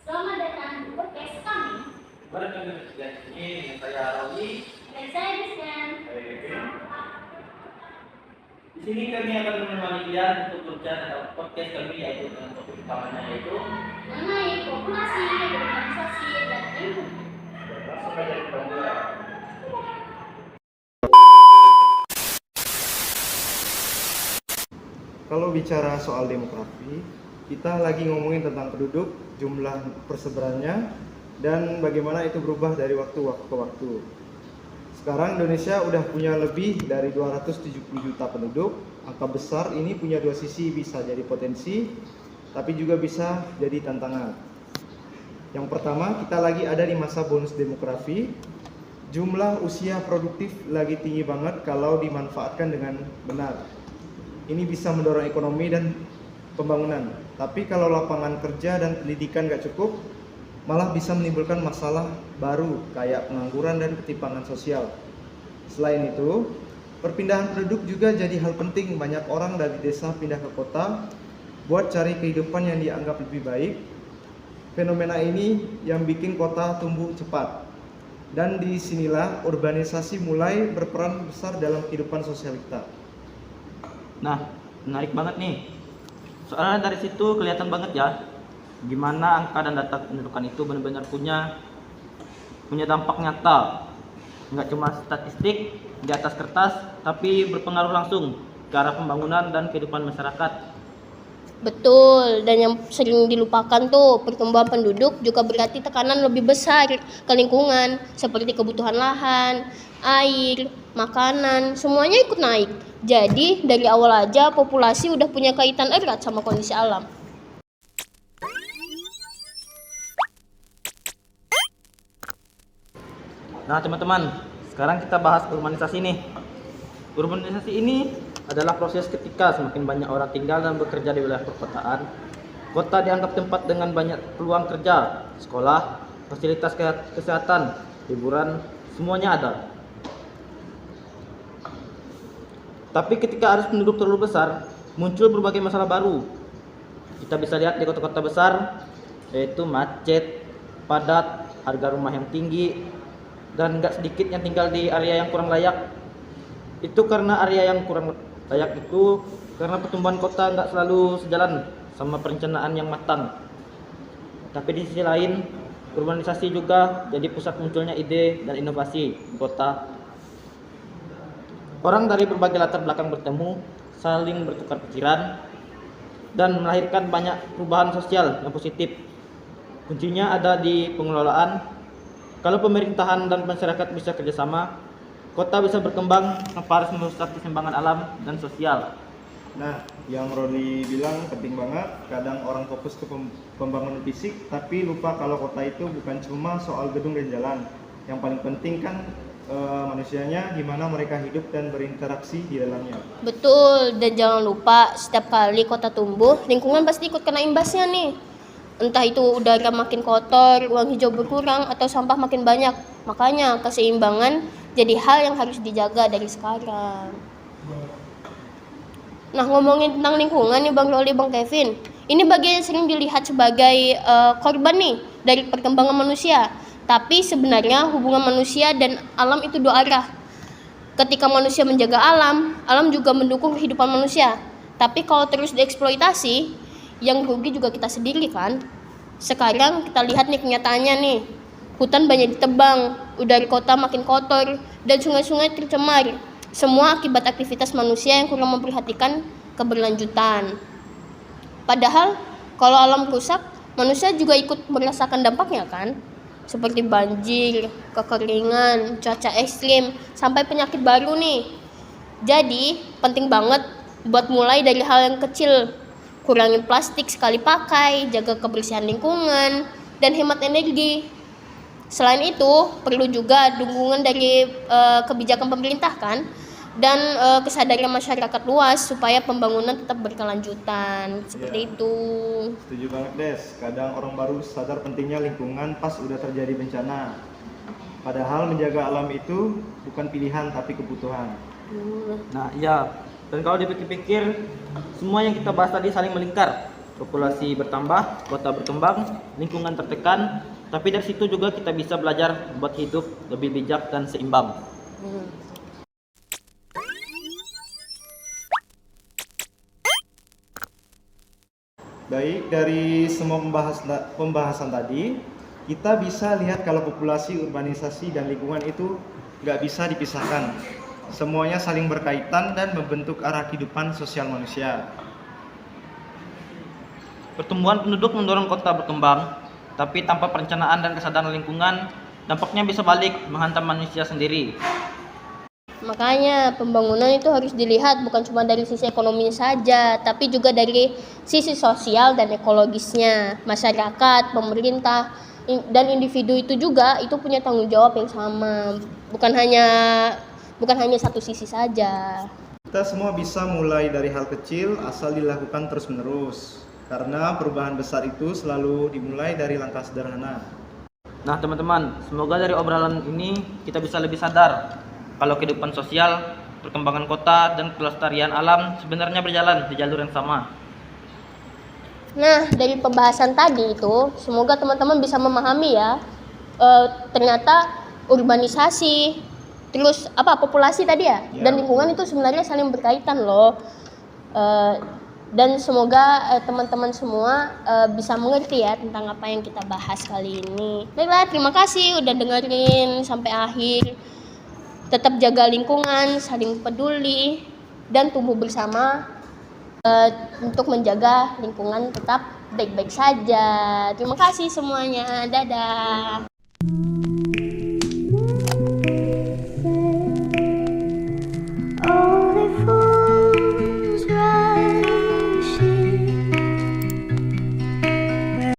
Selamat datang di podcast kami. Bertemu dengan ini dengan saya Rawi. Dan saya Rizkan. Saya Kevin. Di sini kami akan menemani kalian untuk berbicara podcast kami yaitu dengan topik utamanya yaitu Mengenai populasi, organisasi, dan lingkungan. langsung saja kita mulai. Kalau bicara soal demografi, kita lagi ngomongin tentang penduduk, jumlah persebarannya, dan bagaimana itu berubah dari waktu ke waktu. Sekarang Indonesia udah punya lebih dari 270 juta penduduk. Angka besar ini punya dua sisi, bisa jadi potensi, tapi juga bisa jadi tantangan. Yang pertama, kita lagi ada di masa bonus demografi. Jumlah usia produktif lagi tinggi banget kalau dimanfaatkan dengan benar. Ini bisa mendorong ekonomi dan pembangunan. Tapi kalau lapangan kerja dan pendidikan gak cukup, malah bisa menimbulkan masalah baru kayak pengangguran dan ketimpangan sosial. Selain itu, perpindahan penduduk juga jadi hal penting. Banyak orang dari desa pindah ke kota buat cari kehidupan yang dianggap lebih baik. Fenomena ini yang bikin kota tumbuh cepat. Dan disinilah urbanisasi mulai berperan besar dalam kehidupan sosial kita. Nah, menarik banget nih. Soalnya dari situ kelihatan banget ya gimana angka dan data pendudukan itu benar-benar punya dampak nyata. Nggak cuma statistik di atas kertas, tapi berpengaruh langsung ke arah pembangunan dan kehidupan masyarakat. Betul, dan yang sering dilupakan tuh pertumbuhan penduduk juga berarti tekanan lebih besar ke lingkungan seperti kebutuhan lahan, air, makanan, semuanya ikut naik. Jadi dari awal aja populasi udah punya kaitan erat sama kondisi alam. Nah, teman-teman, sekarang kita bahas urbanisasi nih. Urbanisasi ini adalah proses ketika semakin banyak orang tinggal dan bekerja di wilayah perkotaan. Kota dianggap tempat dengan banyak peluang kerja, sekolah, fasilitas kesehatan, hiburan, semuanya ada. Tapi ketika arus penduduk terlalu besar, muncul berbagai masalah baru. Kita bisa lihat di kota-kota besar, yaitu macet, padat, harga rumah yang tinggi, dan nggak sedikit yang tinggal di area yang kurang layak. Itu karena area yang kurang layak itu karena pertumbuhan kota nggak selalu sejalan sama perencanaan yang matang. Tapi di sisi lain, urbanisasi juga jadi pusat munculnya ide dan inovasi di kota. Orang dari berbagai latar belakang bertemu, saling bertukar pikiran, dan melahirkan banyak perubahan sosial yang positif. Kuncinya ada di pengelolaan. Kalau pemerintahan dan masyarakat bisa kerjasama, kota bisa berkembang tanpa harus merusak keseimbangan alam dan sosial. Nah, yang Roni bilang penting banget. Kadang orang fokus ke pembangunan fisik, tapi lupa kalau kota itu bukan cuma soal gedung dan jalan. Yang paling penting kan manusianya, gimana mereka hidup dan berinteraksi di dalamnya. Betul, dan jangan lupa setiap kali kota tumbuh, lingkungan pasti ikut kena imbasnya nih. Entah itu udara makin kotor, ruang hijau berkurang, atau sampah makin banyak. Makanya keseimbangan jadi hal yang harus dijaga dari sekarang. Nah, ngomongin tentang lingkungan nih Bang Roli, Bang Kevin, ini bagian yang sering dilihat sebagai korban nih dari perkembangan manusia. Tapi sebenarnya hubungan manusia dan alam itu dua arah. Ketika manusia menjaga alam, alam juga mendukung kehidupan manusia. Tapi kalau terus dieksploitasi, yang rugi juga kita sendiri kan. Sekarang kita lihat nih kenyataannya nih. Hutan banyak ditebang, udara kota makin kotor, dan sungai-sungai tercemar. Semua akibat aktivitas manusia yang kurang memperhatikan keberlanjutan. Padahal kalau alam rusak, manusia juga ikut merasakan dampaknya kan? Seperti banjir, kekeringan, cuaca ekstrim, sampai penyakit baru nih. Jadi penting banget buat mulai dari hal yang kecil. Kurangin plastik sekali pakai, jaga kebersihan lingkungan, dan hemat energi. Selain itu, perlu juga dukungan dari kebijakan pemerintah kan, dan kesadaran masyarakat luas supaya pembangunan tetap berkelanjutan. Seperti itu. Setuju banget Des, kadang orang baru sadar pentingnya lingkungan pas udah terjadi bencana. Padahal menjaga alam itu bukan pilihan tapi kebutuhan. Nah, iya. Dan kalau dipikir-pikir, semua yang kita bahas tadi saling melingkar. populasi bertambah, kota berkembang, lingkungan tertekan, tapi dari situ juga kita bisa belajar buat hidup lebih bijak dan seimbang. Baik, dari semua pembahasan tadi, kita bisa lihat kalau populasi, urbanisasi, dan lingkungan itu nggak bisa dipisahkan. Semuanya saling berkaitan dan membentuk arah kehidupan sosial manusia. Pertumbuhan penduduk mendorong kota berkembang, tapi tanpa perencanaan dan kesadaran lingkungan, dampaknya bisa balik menghantam manusia sendiri. Makanya pembangunan itu harus dilihat bukan cuma dari sisi ekonominya saja, tapi juga dari sisi sosial dan ekologisnya. Masyarakat, pemerintah, dan individu itu juga itu punya tanggung jawab yang sama, bukan hanya satu sisi saja. Kita semua bisa mulai dari hal kecil asal dilakukan terus-menerus. Karena perubahan besar itu selalu dimulai dari langkah sederhana. Nah teman-teman, semoga dari obrolan ini kita bisa lebih sadar kalau kehidupan sosial, perkembangan kota, dan kelestarian alam sebenarnya berjalan di jalur yang sama. Nah, dari pembahasan tadi itu, semoga teman-teman bisa memahami ya, ternyata urbanisasi, terus populasi tadi ya, dan lingkungan itu sebenarnya saling berkaitan loh. Dan semoga teman-teman semua bisa mengerti ya tentang apa yang kita bahas kali ini. Baiklah, terima kasih udah dengerin sampai akhir. Tetap jaga lingkungan, saling peduli, dan tumbuh bersama untuk menjaga lingkungan tetap baik-baik saja. Terima kasih semuanya. Dadah.